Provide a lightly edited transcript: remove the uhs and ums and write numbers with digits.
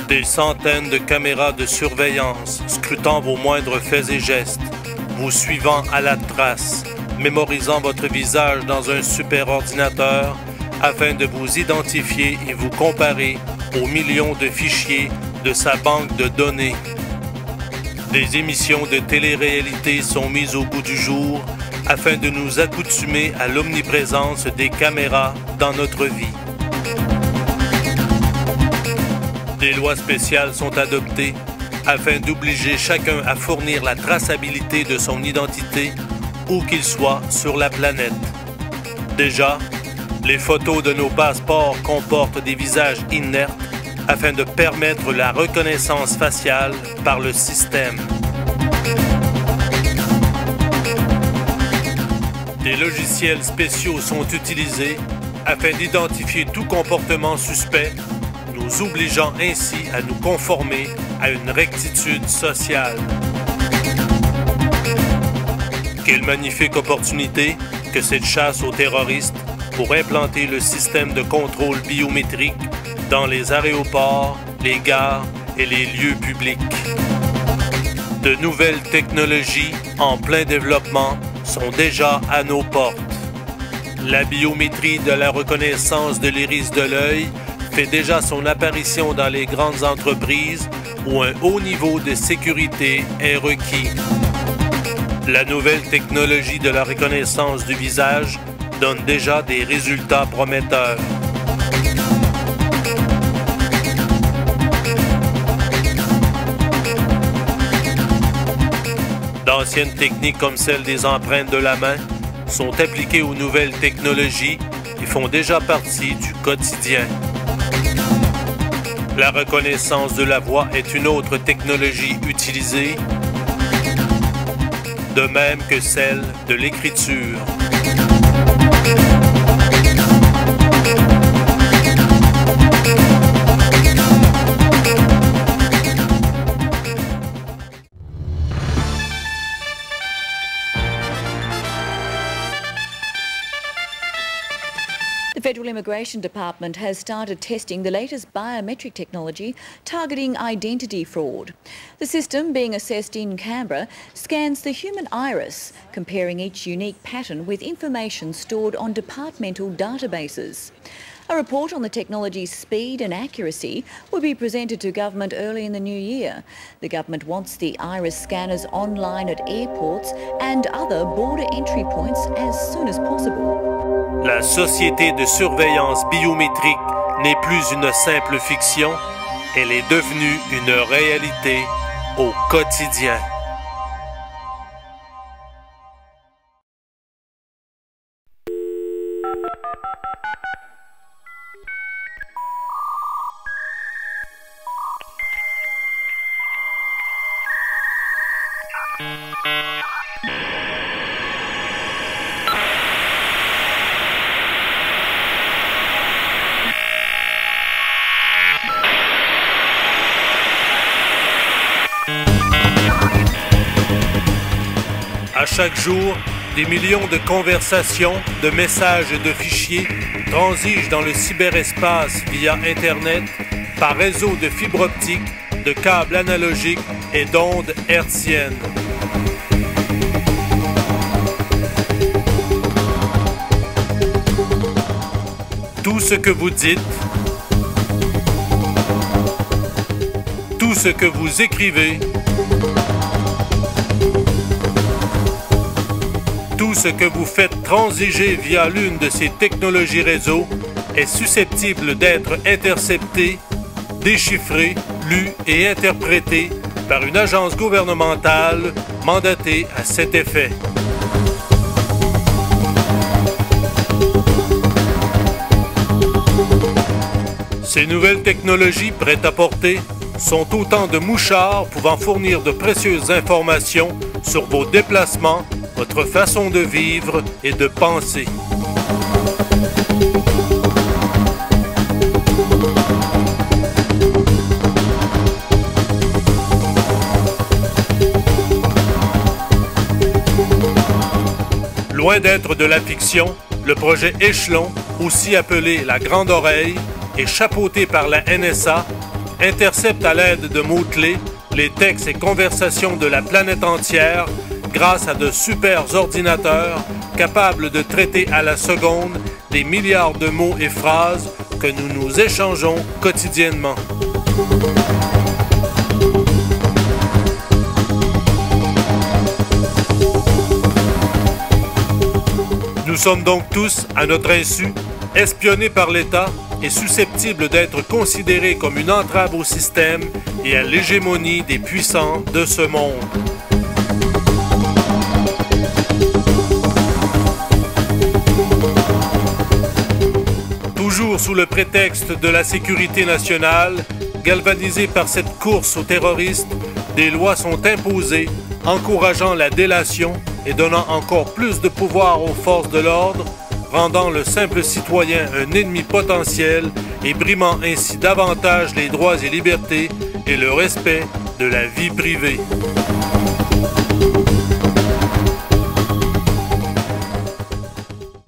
Des centaines de caméras de surveillance scrutant vos moindres faits et gestes, vous suivant à la trace, mémorisant votre visage dans un super ordinateur afin de vous identifier et vous comparer aux millions de fichiers de sa banque de données. Des émissions de télé-réalité sont mises au goût du jour afin de nous accoutumer à l'omniprésence des caméras dans notre vie. Des lois spéciales sont adoptées afin d'obliger chacun à fournir la traçabilité de son identité où qu'il soit sur la planète. Déjà, les photos de nos passeports comportent des visages inertes afin de permettre la reconnaissance faciale par le système. Des logiciels spéciaux sont utilisés afin d'identifier tout comportement suspect, nous obligeant ainsi à nous conformer à une rectitude sociale. Quelle magnifique opportunité que cette chasse aux terroristes pour implanter le système de contrôle biométrique dans les aéroports, les gares et les lieux publics. De nouvelles technologies en plein développement sont déjà à nos portes. La biométrie de la reconnaissance de l'iris de l'œil fait déjà son apparition dans les grandes entreprises où un haut niveau de sécurité est requis. La nouvelle technologie de la reconnaissance du visage donne déjà des résultats prometteurs. D'anciennes techniques comme celle des empreintes de la main sont appliquées aux nouvelles technologies et font déjà partie du quotidien. La reconnaissance de la voix est une autre technologie utilisée, de même que celle de l'écriture. The Federal Immigration Department has started testing the latest biometric technology targeting identity fraud. The system, being assessed in Canberra, scans the human iris, comparing each unique pattern with information stored on departmental databases. A report on the technology's speed and accuracy will be presented to government early in the new year. The government wants the iris scanners online at airports and other border entry points as soon as possible. La société de surveillance biométrique n'est plus une simple fiction, elle est devenue une réalité au quotidien. À chaque jour, des millions de conversations, de messages et de fichiers transigent dans le cyberespace via Internet, par réseau de fibre optique, de câbles analogiques et d'ondes hertziennes. Tout ce que vous dites, tout ce que vous écrivez, tout ce que vous faites transiger via l'une de ces technologies réseau est susceptible d'être intercepté, déchiffré, lu et interprété par une agence gouvernementale mandatée à cet effet. Ces nouvelles technologies prêtes à porter sont autant de mouchards pouvant fournir de précieuses informations sur vos déplacements, votre façon de vivre et de penser. d'être de la fiction, le projet Échelon, aussi appelé la Grande Oreille, et chapeauté par la NSA, intercepte à l'aide de mots-clés les textes et conversations de la planète entière grâce à de super ordinateurs capables de traiter à la seconde des milliards de mots et phrases que nous nous échangeons quotidiennement. Nous sommes donc tous, à notre insu, espionnés par l'État et susceptibles d'être considérés comme une entrave au système et à l'hégémonie des puissants de ce monde. Toujours sous le prétexte de la sécurité nationale, galvanisés par cette course aux terroristes, des lois sont imposées, encourageant la délation et donnant encore plus de pouvoir aux forces de l'ordre, rendant le simple citoyen un ennemi potentiel et brimant ainsi davantage les droits et libertés et le respect de la vie privée.